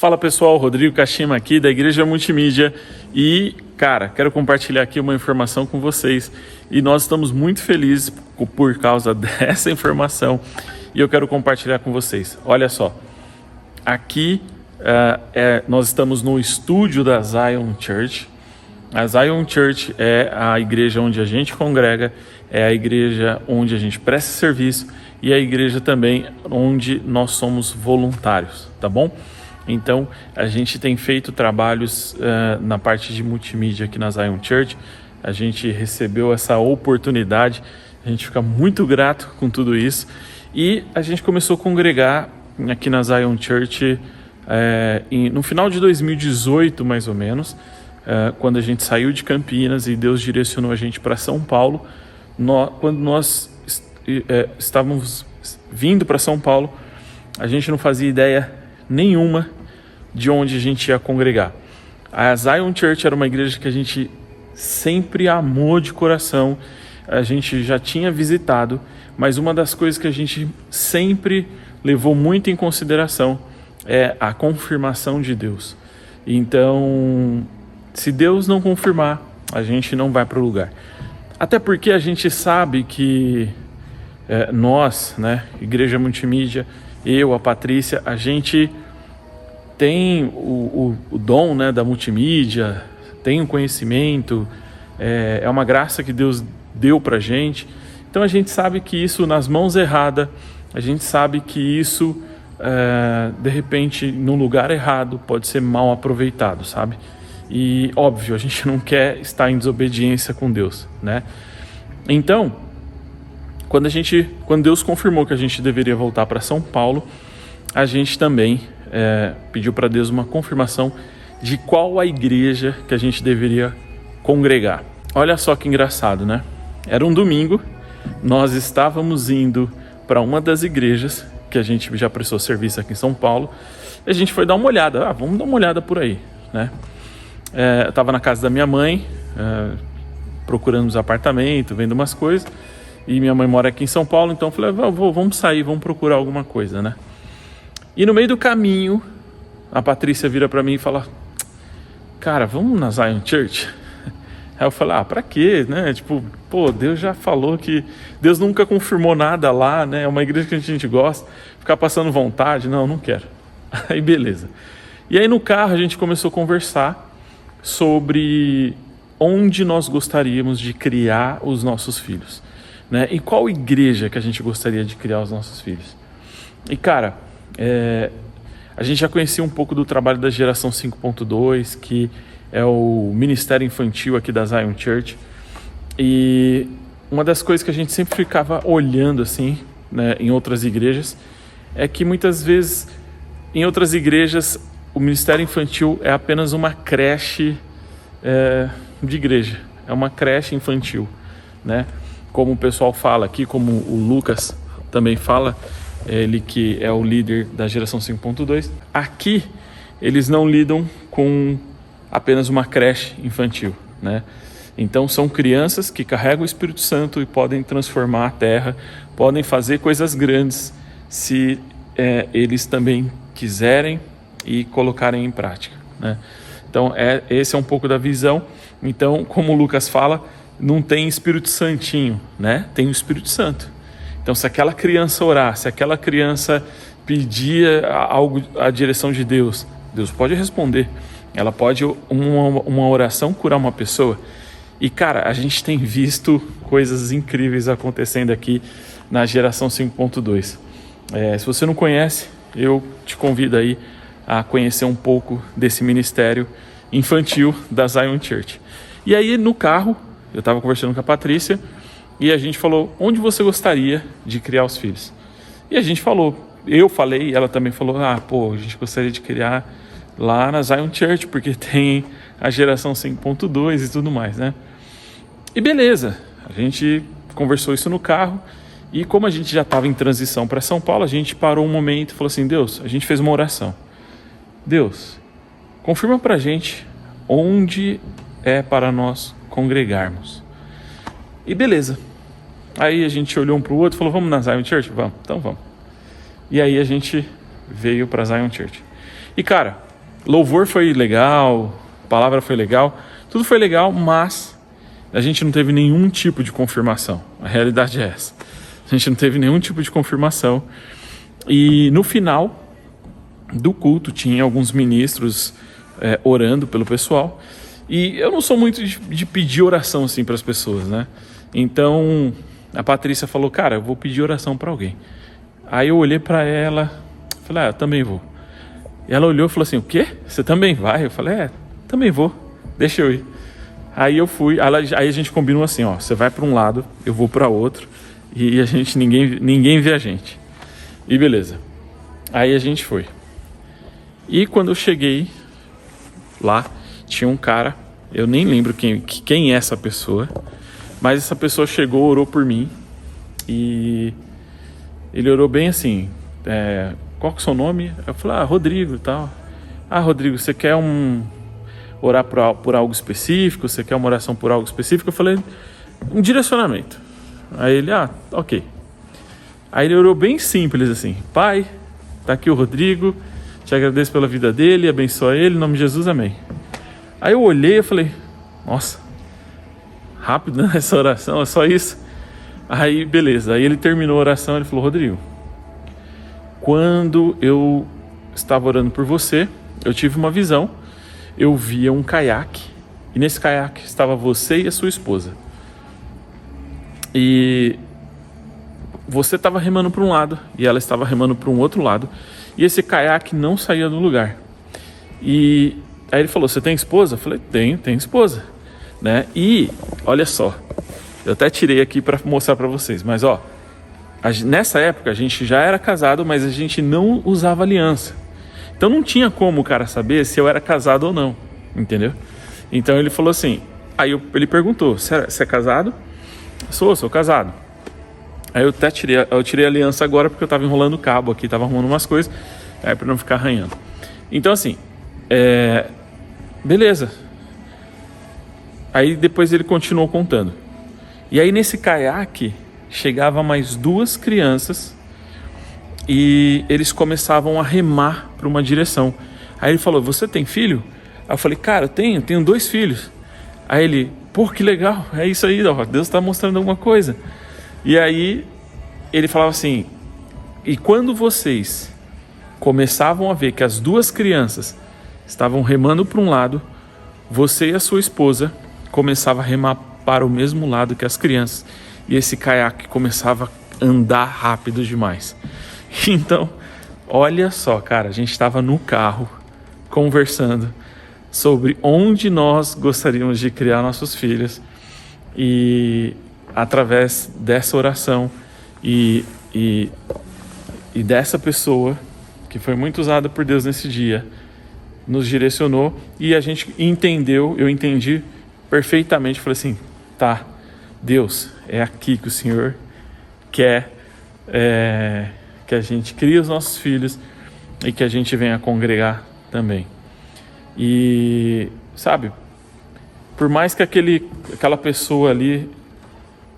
Fala pessoal, Rodrigo Kashima aqui da Igreja Multimídia e, cara, quero compartilhar aqui uma informação com vocês e nós estamos muito felizes por causa dessa informação e eu quero compartilhar com vocês. Olha só, aqui nós estamos no estúdio da Zion Church. A Zion Church é a igreja onde a gente congrega, é a igreja onde a gente presta serviço e é a igreja também onde nós somos voluntários, tá bom? Então, a gente tem feito trabalhos na parte de multimídia aqui na Zion Church. A gente recebeu essa oportunidade, a gente fica muito grato com tudo isso. E a gente começou a congregar aqui na Zion Church no final de 2018, mais ou menos, quando a gente saiu de Campinas e Deus direcionou a gente para São Paulo. Quando nós estávamos vindo para São Paulo, a gente não fazia ideia nenhuma de onde a gente ia congregar. A Zion Church era uma igreja que a gente sempre amou de coração, a gente já tinha visitado, mas uma das coisas que a gente sempre levou muito em consideração é a confirmação de Deus. Então, se Deus não confirmar, a gente não vai para o lugar. Até porque a gente sabe que nós, Igreja Multimídia, eu, a Patrícia, a gente tem o dom da multimídia, tem o conhecimento, é uma graça que Deus deu pra gente. Então a gente sabe que isso nas mãos erradas, a gente sabe que isso de repente no lugar errado pode ser mal aproveitado, sabe? E óbvio, a gente não quer estar em desobediência com Deus, né? Então, quando Deus confirmou que a gente deveria voltar para São Paulo, a gente também pediu para Deus uma confirmação de qual a igreja que a gente deveria congregar. Olha só que engraçado, né? Era um domingo, nós estávamos indo para uma das igrejas que a gente já prestou serviço aqui em São Paulo, e a gente foi dar uma olhada, vamos dar uma olhada por aí, né? Eu estava na casa da minha mãe, procurando os apartamentos, vendo umas coisas. E minha mãe mora aqui em São Paulo, então eu falei, vamos sair, vamos procurar alguma coisa, né? E no meio do caminho, a Patrícia vira pra mim e fala, cara, vamos na Zion Church? Aí eu falei, pra quê, né? Deus já falou que Deus nunca confirmou nada lá, né? É uma igreja que a gente gosta, ficar passando vontade, não quero. Aí beleza. E aí no carro a gente começou a conversar sobre onde nós gostaríamos de criar os nossos filhos. Né? E qual igreja que a gente gostaria de criar os nossos filhos? E cara, a gente já conhecia um pouco do trabalho da geração 5.2, que é o ministério infantil aqui da Zion Church. E uma das coisas que a gente sempre ficava olhando assim, né, em outras igrejas, é que muitas vezes em outras igrejas o ministério infantil é apenas uma creche de igreja, é uma creche infantil, né? Como o pessoal fala aqui, como o Lucas também fala, ele que é o líder da geração 5.2, aqui eles não lidam com apenas uma creche infantil, né? Então são crianças que carregam o Espírito Santo e podem transformar a terra, podem fazer coisas grandes se eles também quiserem e colocarem em prática, né? Então esse é um pouco da visão. Então, como o Lucas fala, não tem Espírito Santinho, né? Tem o Espírito Santo. Então, se aquela criança orar, se aquela criança pedir algo, a direção de Deus, Deus pode responder. Ela pode, uma oração, curar uma pessoa. E, cara, a gente tem visto coisas incríveis acontecendo aqui na geração 5.2. Se você não conhece, eu te convido aí a conhecer um pouco desse ministério infantil da Zion Church. E aí, no carro, eu estava conversando com a Patrícia e a gente falou, onde você gostaria de criar os filhos? E a gente falou, eu falei, ela também falou, a gente gostaria de criar lá na Zion Church, porque tem a geração 5.2 e tudo mais, né? E beleza, a gente conversou isso no carro e como a gente já estava em transição para São Paulo, a gente parou um momento e falou assim, Deus, a gente fez uma oração. Deus, confirma pra gente onde é para nós congregarmos. E beleza. Aí a gente olhou um para o outro e falou, vamos na Zion Church? Vamos, então vamos. E aí a gente veio para Zion Church. E cara, Louvor foi legal, palavra foi legal, tudo foi legal, mas a gente não teve nenhum tipo de confirmação. A realidade é essa. A gente não teve nenhum tipo de confirmação. E no final do culto tinha alguns ministros orando pelo pessoal. E eu não sou muito de pedir oração assim para as pessoas, né? Então a Patrícia falou, cara, eu vou pedir oração para alguém. Aí eu olhei para ela, falei, eu também vou. E ela olhou e falou assim, o quê? Você também vai? Eu falei, também vou, deixa eu ir. Aí eu fui, aí a gente combinou assim, você vai para um lado, eu vou para outro, e a gente, ninguém vê a gente. E beleza. Aí a gente foi. E quando eu cheguei lá, tinha um cara, eu nem lembro quem é essa pessoa, mas essa pessoa chegou, orou por mim, e ele orou bem assim, qual que é o seu nome? Eu falei, Rodrigo e tal. Rodrigo, você quer orar por algo específico? Você quer uma oração por algo específico? Eu falei, um direcionamento. Aí ele, ok. Aí ele orou bem simples assim, Pai, tá aqui o Rodrigo, te agradeço pela vida dele, abençoa ele, em nome de Jesus, amém. Aí eu olhei e falei, nossa, rápido nessa oração, é só isso? Aí beleza, aí ele terminou a oração, ele falou, Rodrigo, quando eu estava orando por você, eu tive uma visão, eu via um caiaque, e nesse caiaque estava você e a sua esposa. E você estava remando para um lado, e ela estava remando para um outro lado, e esse caiaque não saía do lugar. E aí ele falou, você tem esposa? Eu falei, tenho esposa. Né? E, olha só, eu até tirei aqui para mostrar para vocês, mas nessa época a gente já era casado, mas a gente não usava aliança. Então não tinha como o cara saber se eu era casado ou não, entendeu? Então ele falou assim, ele perguntou, você é casado? Sou casado. Aí eu até tirei a aliança agora porque eu tava enrolando o cabo aqui, tava arrumando umas coisas, para não ficar arranhando. Então assim, beleza. Aí depois ele continuou contando. E aí nesse caiaque chegava mais 2 crianças e eles começavam a remar para uma direção. Aí ele falou, você tem filho? Aí eu falei, cara, eu tenho 2 filhos. Aí ele, pô, que legal, é isso aí, Deus está mostrando alguma coisa. E aí ele falava assim, e quando vocês começavam a ver que as 2 crianças estavam remando para um lado, você e a sua esposa começavam a remar para o mesmo lado que as crianças. E esse caiaque começava a andar rápido demais. Então, olha só, cara, a gente estava no carro conversando sobre onde nós gostaríamos de criar nossos filhos. E através dessa oração e dessa pessoa que foi muito usada por Deus nesse dia, nos direcionou e a gente entendeu, eu entendi perfeitamente, falei assim, tá, Deus, é aqui que o Senhor quer que a gente crie os nossos filhos e que a gente venha congregar também. E, sabe, por mais que aquela pessoa ali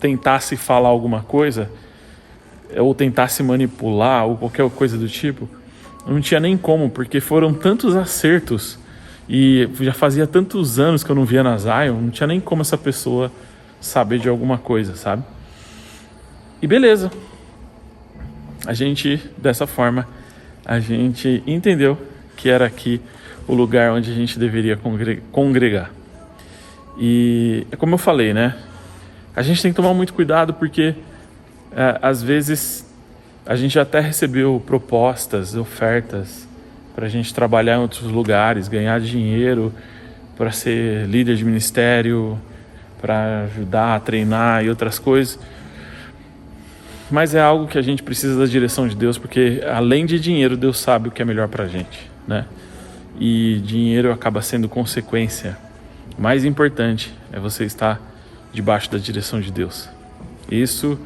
tentasse falar alguma coisa, ou tentasse manipular, ou qualquer coisa do tipo, não tinha nem como, porque foram tantos acertos, e já fazia tantos anos que eu não via na Zion, não tinha nem como essa pessoa saber de alguma coisa, sabe? E beleza. Dessa forma, a gente entendeu que era aqui o lugar onde a gente deveria congregar. E é como eu falei, né? A gente tem que tomar muito cuidado porque às vezes a gente até recebeu propostas, ofertas para a gente trabalhar em outros lugares, ganhar dinheiro, para ser líder de ministério, para ajudar a treinar e outras coisas. Mas é algo que a gente precisa da direção de Deus, porque além de dinheiro, Deus sabe o que é melhor para a gente, né? E dinheiro acaba sendo consequência. O mais importante é você estar debaixo da direção de Deus. Isso,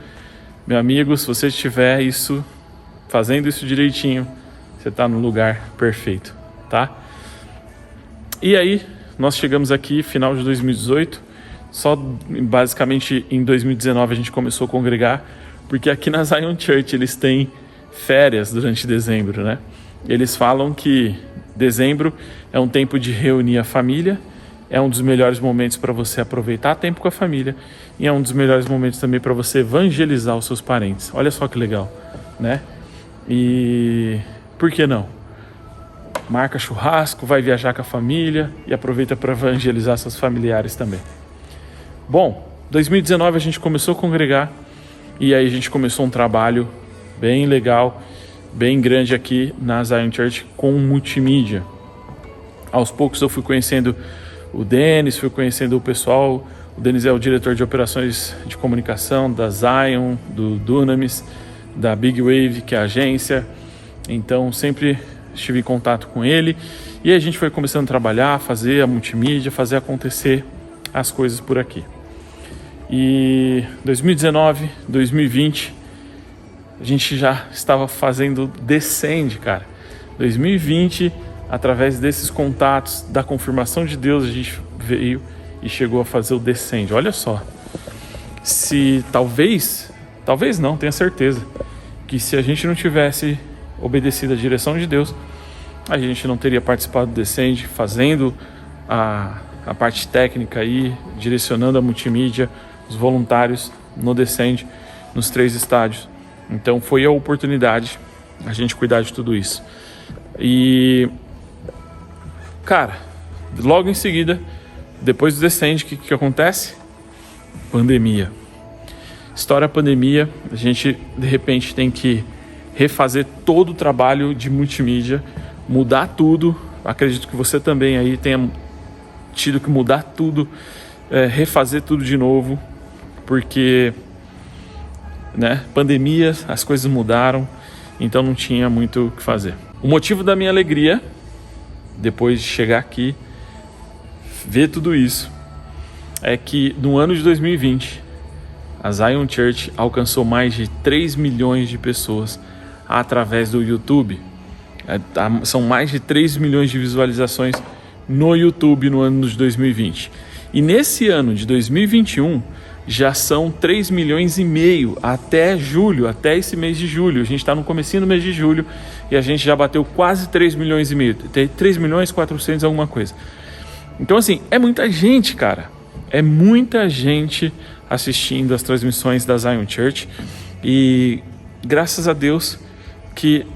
meu amigo, se você estiver fazendo isso direitinho, você está no lugar perfeito, tá? E aí, nós chegamos aqui, final de 2018, só basicamente em 2019 a gente começou a congregar, porque aqui na Zion Church eles têm férias durante dezembro, né? Eles falam que Dezembro é um tempo de reunir a família, é um dos melhores momentos para você aproveitar tempo com a família e é um dos melhores momentos também para você evangelizar os seus parentes. Olha só que legal, né? E por que não? Marca churrasco, vai viajar com a família e aproveita para evangelizar seus familiares também. Bom, 2019 a gente começou a congregar e aí a gente começou um trabalho bem legal, bem grande aqui na Zion Church com multimídia. Aos poucos eu fui conhecendo o Denis, fui conhecendo o pessoal. O Denis é o diretor de operações de comunicação da Zion, do Dunamis, da Big Wave, que é a agência. Então sempre estive em contato com ele e a gente foi começando a trabalhar, fazer a multimídia, fazer acontecer as coisas por aqui. E 2019, 2020, a gente já estava fazendo Descend, cara. 2020, através desses contatos, da confirmação de Deus, a gente veio e chegou a fazer o Descend. Olha só, se talvez não, tenho certeza, que se a gente não tivesse obedecido à direção de Deus, a gente não teria participado do Descend, fazendo a parte técnica aí, direcionando a multimídia, os voluntários no Descend, nos 3 estádios. Então foi a oportunidade a gente cuidar de tudo isso. E, cara, logo em seguida, depois do Descend, o que acontece? Pandemia. Estoura a pandemia, a gente de repente tem que refazer todo o trabalho de multimídia, mudar tudo. Acredito que você também aí tenha tido que mudar tudo, refazer tudo de novo, porque, né, pandemia, as coisas mudaram, então não tinha muito o que fazer. O motivo da minha alegria, depois de chegar aqui, ver tudo isso, é que no ano de 2020, a Zion Church alcançou mais de 3 milhões de pessoas através do YouTube. São mais de 3 milhões de visualizações no YouTube no ano de 2020. E nesse ano de 2021, já são 3 milhões e meio até julho, até esse mês de julho. A gente está no comecinho do mês de julho e a gente já bateu quase 3 milhões e meio. Tem 3 milhões 400 alguma coisa. Então assim, é muita gente, cara. É muita gente assistindo as transmissões da Zion Church. E graças a Deus que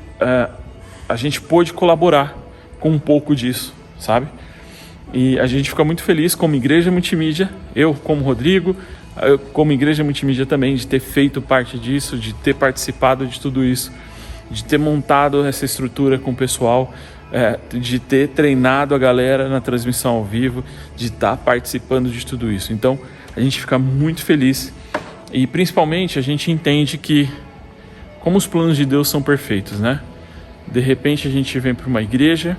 a gente pôde colaborar com um pouco disso, sabe? E a gente fica muito feliz como Igreja Multimídia, eu como Rodrigo, eu como Igreja Multimídia também, de ter feito parte disso, de ter participado de tudo isso, de ter montado essa estrutura com o pessoal, de ter treinado a galera na transmissão ao vivo, de estar participando de tudo isso. Então a gente fica muito feliz e principalmente a gente entende que como os planos de Deus são perfeitos, né? De repente a gente vem para uma igreja,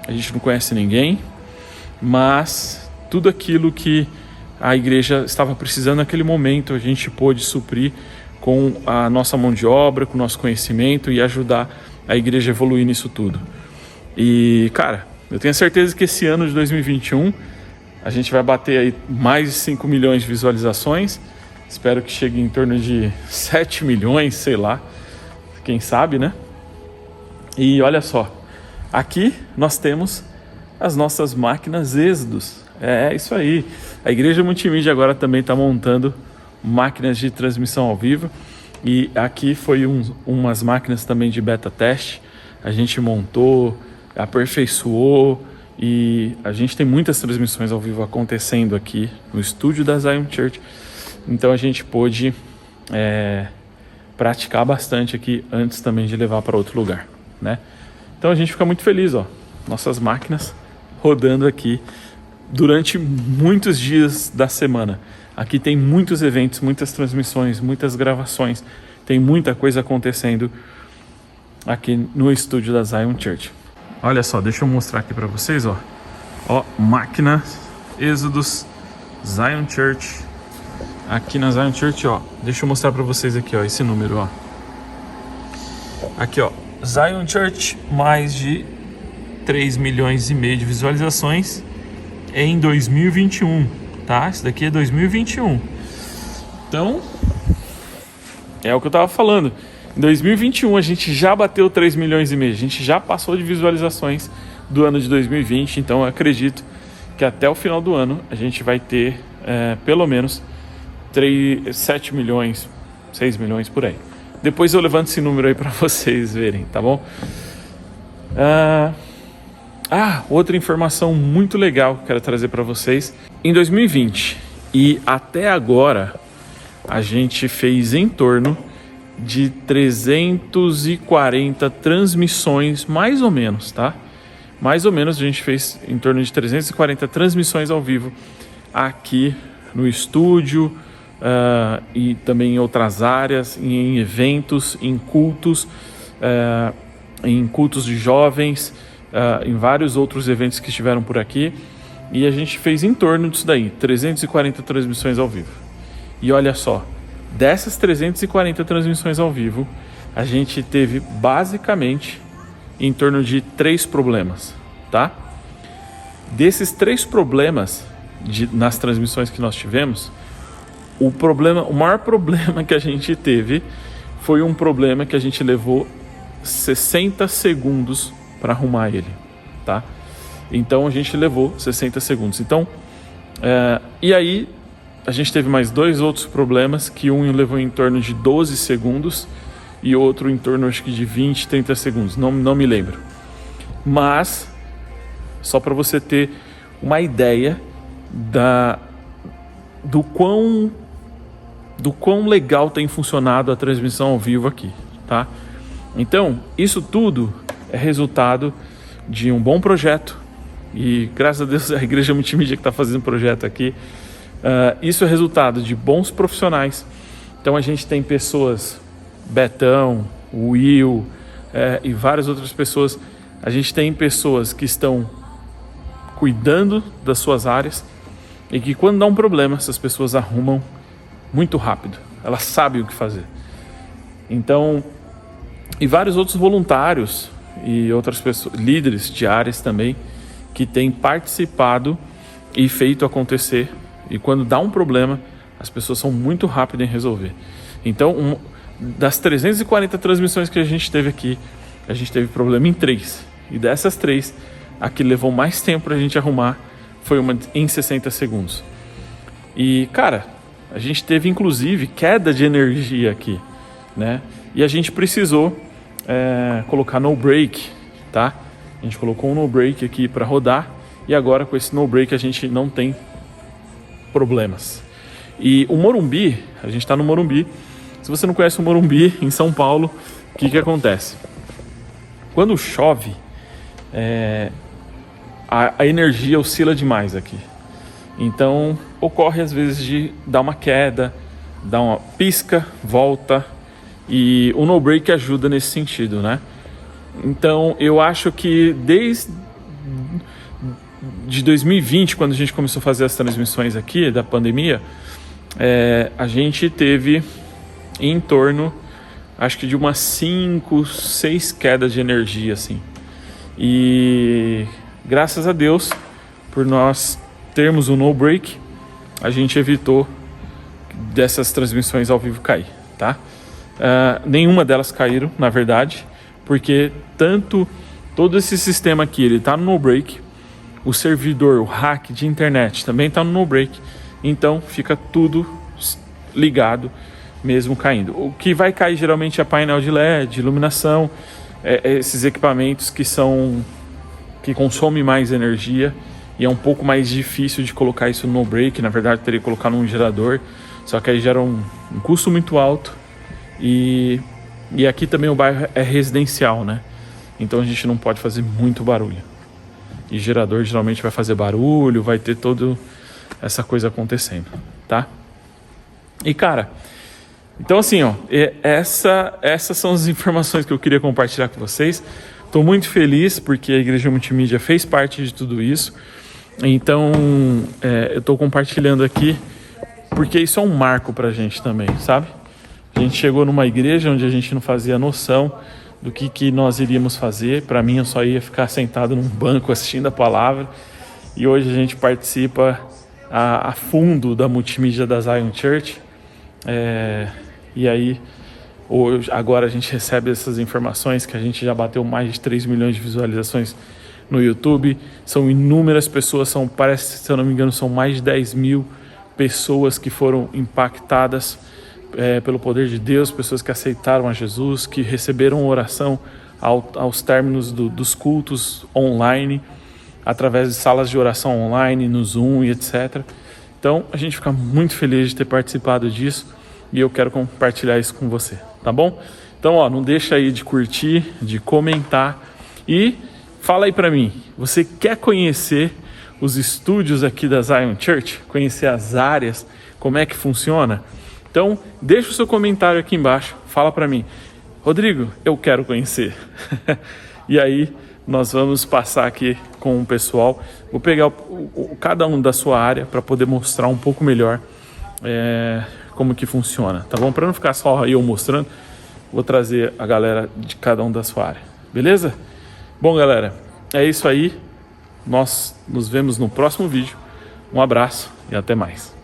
a gente não conhece ninguém, mas tudo aquilo que a igreja estava precisando naquele momento, a gente pôde suprir com a nossa mão de obra, com o nosso conhecimento e ajudar a igreja a evoluir nisso tudo. E, cara, eu tenho certeza que esse ano de 2021 a gente vai bater aí mais de 5 milhões de visualizações. Espero que chegue em torno de 7 milhões, sei lá, quem sabe, né? E olha só, aqui nós temos as nossas máquinas Êxodos. É isso aí. A Igreja Multimídia agora também está montando máquinas de transmissão ao vivo. E aqui foi umas máquinas também de beta teste. A gente montou, aperfeiçoou e a gente tem muitas transmissões ao vivo acontecendo aqui no estúdio da Zion Church. Então a gente pôde praticar bastante aqui antes também de levar para outro lugar, né? Então a gente fica muito feliz, ó. Nossas máquinas rodando aqui durante muitos dias da semana. Aqui tem muitos eventos, muitas transmissões, muitas gravações. Tem muita coisa acontecendo aqui no estúdio da Zion Church. Olha só, deixa eu mostrar aqui para vocês, ó. Ó, máquina Êxodos Zion Church. Aqui na Zion Church, ó. Deixa eu mostrar para vocês aqui, ó, esse número, ó. Aqui, ó. Zion Church, mais de 3 milhões e meio de visualizações em 2021, tá? Isso daqui é 2021. Então, é o que eu tava falando. Em 2021 a gente já bateu 3 milhões e meio, a gente já passou de visualizações do ano de 2020. Então eu acredito que até o final do ano a gente vai ter pelo menos 7 milhões, 6 milhões por aí. Depois eu levanto esse número aí para vocês verem, tá bom? Outra informação muito legal que eu quero trazer para vocês. Em 2020 e até agora, a gente fez em torno de 340 transmissões, mais ou menos, tá? Mais ou menos a gente fez em torno de 340 transmissões ao vivo aqui no estúdio e também em outras áreas, em eventos, em cultos de jovens, em vários outros eventos que estiveram por aqui. E a gente fez em torno disso daí, 340 transmissões ao vivo. E olha só, dessas 340 transmissões ao vivo, a gente teve basicamente em torno de 3 problemas, tá? Desses 3 problemas nas transmissões que nós tivemos, o maior problema que a gente teve foi um problema que a gente levou 60 segundos para arrumar ele, tá? Então a gente levou 60 segundos. Então, e aí a gente teve mais 2 outros problemas, que um levou em torno de 12 segundos e outro em torno, acho que de 20, 30 segundos, não me lembro. Mas, só para você ter uma ideia do quão legal tem funcionado a transmissão ao vivo aqui, tá? Então, isso tudo é resultado de um bom projeto, e graças a Deus a Igreja Multimídia que está fazendo o projeto aqui. Isso é resultado de bons profissionais. Então a gente tem pessoas, Betão, Will e várias outras pessoas. A gente tem pessoas que estão cuidando das suas áreas e que quando dá um problema, essas pessoas arrumam muito rápido. Elas sabem o que fazer. Então, e vários outros voluntários e outras pessoas, líderes de áreas também, que têm participado e feito acontecer. E quando dá um problema, as pessoas são muito rápidas em resolver. Então, das 340 transmissões que a gente teve aqui, a gente teve problema em 3. E dessas 3, a que levou mais tempo para a gente arrumar foi uma em 60 segundos. E, cara, a gente teve inclusive queda de energia aqui, né? E a gente precisou colocar no break, tá? A gente colocou um no break aqui para rodar. E agora com esse no break a gente não tem problemas. E o Morumbi, a gente está no Morumbi. Se você não conhece o Morumbi, em São Paulo, o que acontece? Quando chove, a energia oscila demais aqui. Então, ocorre às vezes de dar uma queda, dar uma pisca, volta, e o no break ajuda nesse sentido, né? Então, eu acho que desde 2020, quando a gente começou a fazer as transmissões aqui da pandemia, a gente teve em torno, acho que de umas 5, 6 quedas de energia, assim. E graças a Deus, por nós termos o no break, a gente evitou dessas transmissões ao vivo cair, tá? Nenhuma delas caíram, na verdade, porque todo esse sistema aqui, ele tá no no break. O servidor, o hack de internet também está no no break. Então fica tudo ligado, mesmo caindo. O que vai cair geralmente é painel de LED, iluminação, esses equipamentos que consomem mais energia. E é um pouco mais difícil de colocar isso no no break. Na verdade, teria que colocar num gerador. Só que aí gera um custo muito alto. E aqui também o bairro é residencial, né? Então a gente não pode fazer muito barulho. E gerador geralmente vai fazer barulho, vai ter toda essa coisa acontecendo, tá? E cara, então assim, ó, essas são as informações que eu queria compartilhar com vocês. Estou muito feliz porque a Igreja Multimídia fez parte de tudo isso. Então, eu estou compartilhando aqui porque isso é um marco pra gente também, sabe? A gente chegou numa igreja onde a gente não fazia noção do que nós iríamos fazer. Para mim, eu só ia ficar sentado num banco assistindo a palavra. E hoje a gente participa a fundo da multimídia da Zion Church. E aí, agora a gente recebe essas informações que a gente já bateu mais de 3 milhões de visualizações no YouTube. São inúmeras pessoas, parece, se eu não me engano, são mais de 10 mil pessoas que foram impactadas pelo poder de Deus, pessoas que aceitaram a Jesus, que receberam oração aos términos dos cultos online, através de salas de oração online, no Zoom e etc. Então, a gente fica muito feliz de ter participado disso e eu quero compartilhar isso com você, tá bom? Então, não deixa aí de curtir, de comentar e fala aí pra mim, você quer conhecer os estúdios aqui da Zion Church? Conhecer as áreas, como é que funciona? Então, deixa o seu comentário aqui embaixo, fala pra mim, Rodrigo, eu quero conhecer. E aí, nós vamos passar aqui com o pessoal, vou pegar cada um da sua área para poder mostrar um pouco melhor como que funciona, tá bom? Para não ficar só eu mostrando, vou trazer a galera de cada um da sua área, beleza? Bom, galera, é isso aí. Nós nos vemos no próximo vídeo. Um abraço e até mais.